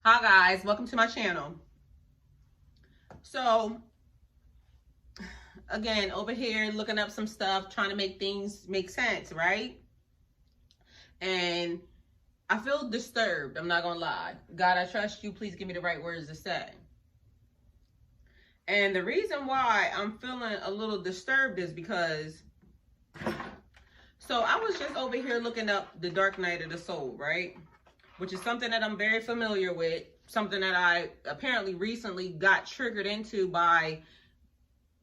Hi guys, welcome to my channel. So again, over here looking up some stuff, trying to make things make sense, right? And I feel disturbed, I'm not gonna lie. God, I trust you, please give me the right words to say. And the reason why I'm feeling a little disturbed is because, so I was just over here looking up the dark night of the soul, right? Which is something that I'm very familiar with, something that I apparently recently got triggered into by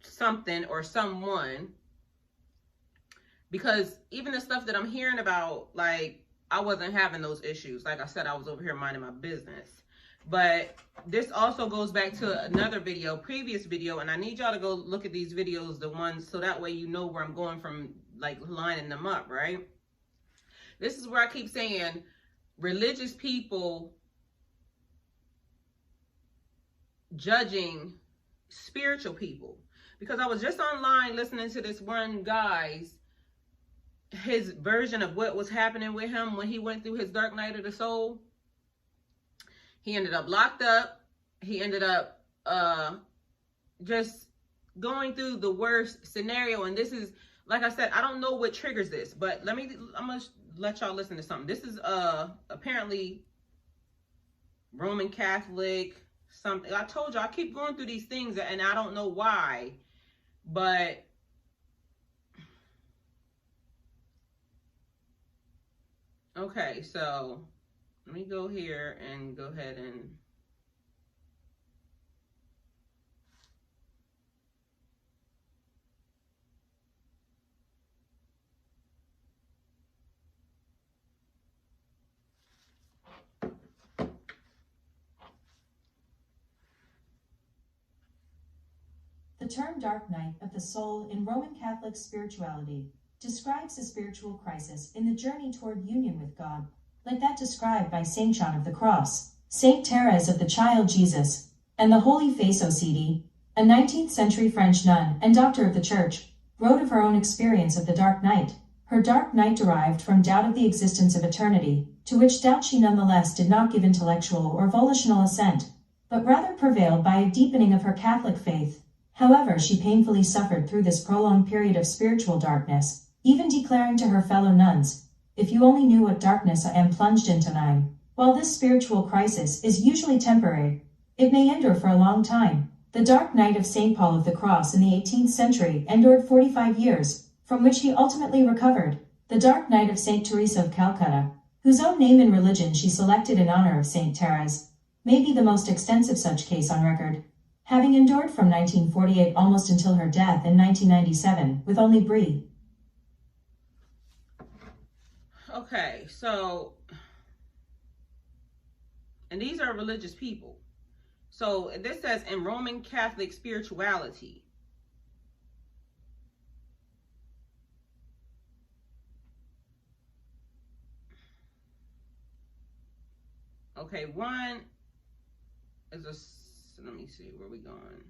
something or someone, because even the stuff that I'm hearing about, like, I wasn't having those issues. Like I said, I was over here minding my business. But this also goes back to another video, previous video, and I need y'all to go look at these videos, the ones, so that way you know where I'm going from, like lining them up, right? This is where I keep saying religious people judging spiritual people. Because I was just online listening to this one guy's his version of what was happening with him when he went through his dark night of the soul. He ended up locked up. He ended up just going through the worst scenario. And this is, like I said, I don't know what triggers this, but I'm gonna let y'all listen to something. This is apparently Roman Catholic something. I told you I keep going through these things and I don't know why, but okay, so let me go here and go ahead and The term dark night of the soul in Roman Catholic spirituality describes a spiritual crisis in the journey toward union with God, like that described by Saint John of the Cross, Saint Therese of the Child Jesus, and the Holy Face OCD, a 19th century French nun and doctor of the Church, wrote of her own experience of the dark night. Her dark night derived from doubt of the existence of eternity, to which doubt she nonetheless did not give intellectual or volitional assent, but rather prevailed by a deepening of her Catholic faith. However, she painfully suffered through this prolonged period of spiritual darkness, even declaring to her fellow nuns, "If you only knew what darkness I am plunged into now." While this spiritual crisis is usually temporary, it may endure for a long time. The dark night of St. Paul of the Cross in the 18th century endured 45 years, from which he ultimately recovered. The dark night of St. Teresa of Calcutta, whose own name in religion she selected in honor of St. Therese, may be the most extensive such case on record, having endured from 1948 almost until her death in 1997, with only Brie. okay, so, and these are religious people. So this says in Roman Catholic spirituality. Okay, one is a, let me see, where we going?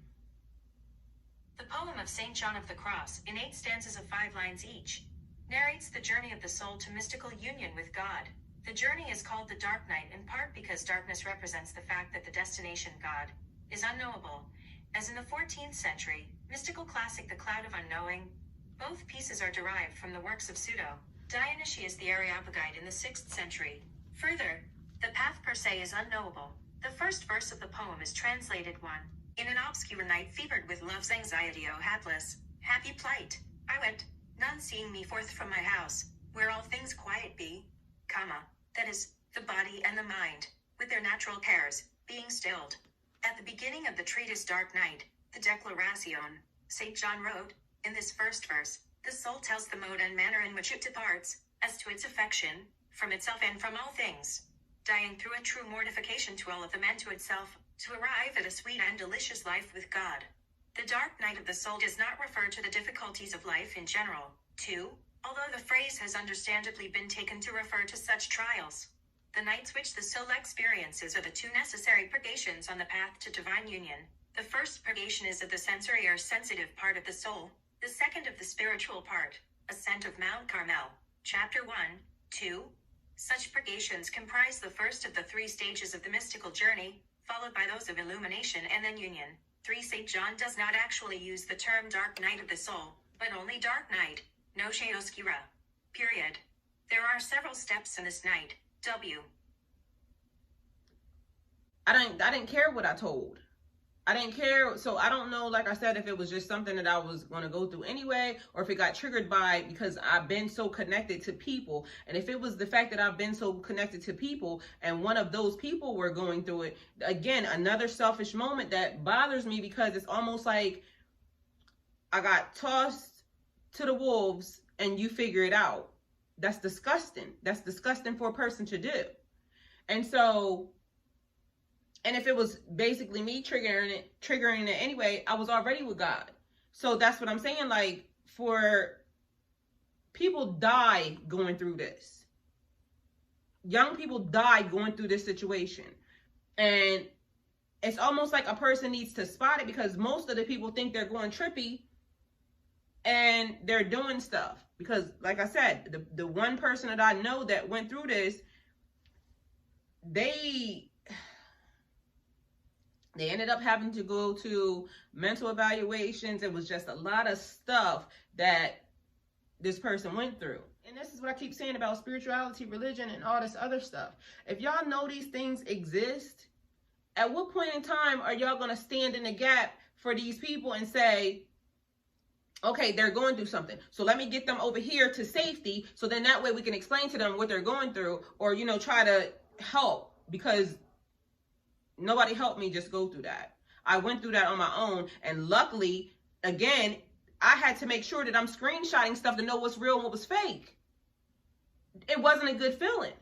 The poem of St. John of the Cross, in 8 stanzas of 5 lines each, narrates the journey of the soul to mystical union with God. The journey is called the dark night in part because darkness represents the fact that the destination, God, is unknowable. As in the 14th century mystical classic The Cloud of Unknowing, both pieces are derived from the works of Dionysius the Areopagite in the 6th century. Further, the path per se is unknowable. The first verse of the poem is translated 1. In an obscure night fevered with love's anxiety, O hapless, happy plight, I went, none seeing me forth from my house, where all things quiet be, that is, the body and the mind, with their natural cares, being stilled. At the beginning of the treatise Dark Night, the Declaration, St. John wrote, in this first verse, the soul tells the mode and manner in which it departs, as to its affection, from itself and from all things, dying through a true mortification to all of them and to itself, to arrive at a sweet and delicious life with God. The dark night of the soul does not refer to the difficulties of life in general. 2. Although the phrase has understandably been taken to refer to such trials, the nights which the soul experiences are the 2 necessary purgations on the path to divine union. The first purgation is of the sensory or sensitive part of the soul, the second of the spiritual part, ascent of Mount Carmel, chapter 1, 2, Such purgations comprise the first of the 3 stages of the mystical journey, followed by those of illumination and then union. 3. St. John does not actually use the term dark night of the soul, but only dark night, noche oscura. Period. There are several steps in this night. I didn't care what I told. I didn't care. So I don't know, like I said, if it was just something that I was going to go through anyway, or if it got triggered by because I've been so connected to people. And if it was the fact that I've been so connected to people and one of those people were going through it, again, another selfish moment that bothers me, because it's almost like I got tossed to the wolves and you figure it out. That's disgusting. That's disgusting for a person to do. And so, and if it was basically me triggering it anyway, I was already with God. So that's what I'm saying. Like, for people die going through this. Young people die going through this situation. And it's almost like a person needs to spot it, because most of the people think they're going trippy and they're doing stuff. Because like I said, the one person that I know that went through this, they ended up having to go to mental evaluations. It was just a lot of stuff that this person went through. And this is what I keep saying about spirituality, religion, and all this other stuff. If y'all know these things exist, at what point in time are y'all going to stand in the gap for these people and say, okay, they're going through something, so let me get them over here to safety, so then that way we can explain to them what they're going through, or, you know, try to help, because nobody helped me just go through that. I went through that on my own, and luckily, again, I had to make sure that I'm screenshotting stuff to know what's real and what was fake. It wasn't a good feeling.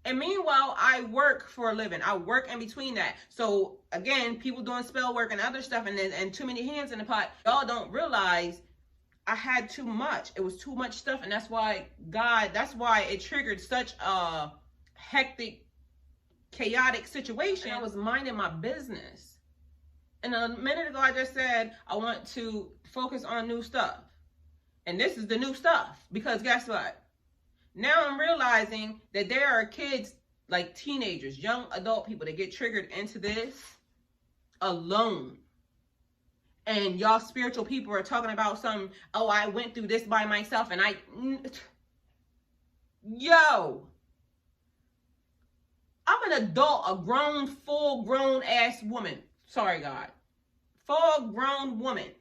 And meanwhile, I work for a living. I work in between that. So again, people doing spell work and other stuff, and too many hands in the pot. Y'all don't realize I had too much. It was too much stuff. And that's why that's why it triggered such a hectic, chaotic situation. I was minding my business. And a minute ago, I just said, I want to focus on new stuff. And this is the new stuff, because guess what? Now I'm realizing that there are kids, like teenagers, young adult people, that get triggered into this alone. And y'all spiritual people are talking about some, oh, I went through this by myself, and yo, I'm an adult, a grown, full-grown ass woman. Sorry, God. Full-grown woman.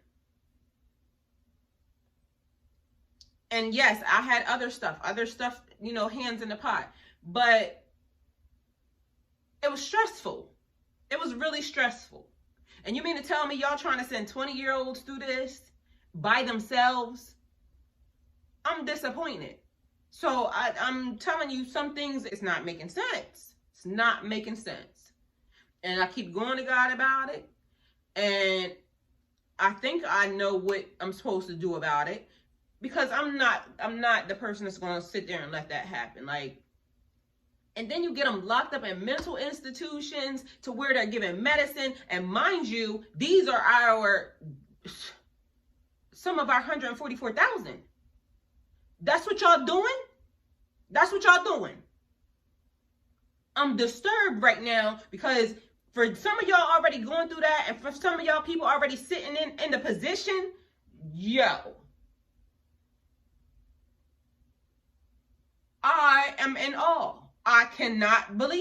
And yes, I had other stuff, you know, hands in the pot. But it was stressful. It was really stressful. And you mean to tell me y'all trying to send 20-year-olds through this by themselves? I'm disappointed. So I'm telling you, some things, it's not making sense. It's not making sense. And I keep going to God about it. And I think I know what I'm supposed to do about it. Because I'm not the person that's going to sit there and let that happen. Like, and then you get them locked up in mental institutions to where they're given medicine. And mind you, these are some of our 144,000. That's what y'all doing? That's what y'all doing. I'm disturbed right now, because for some of y'all already going through that, and for some of y'all people already sitting in the position, yo. I am in awe. I cannot believe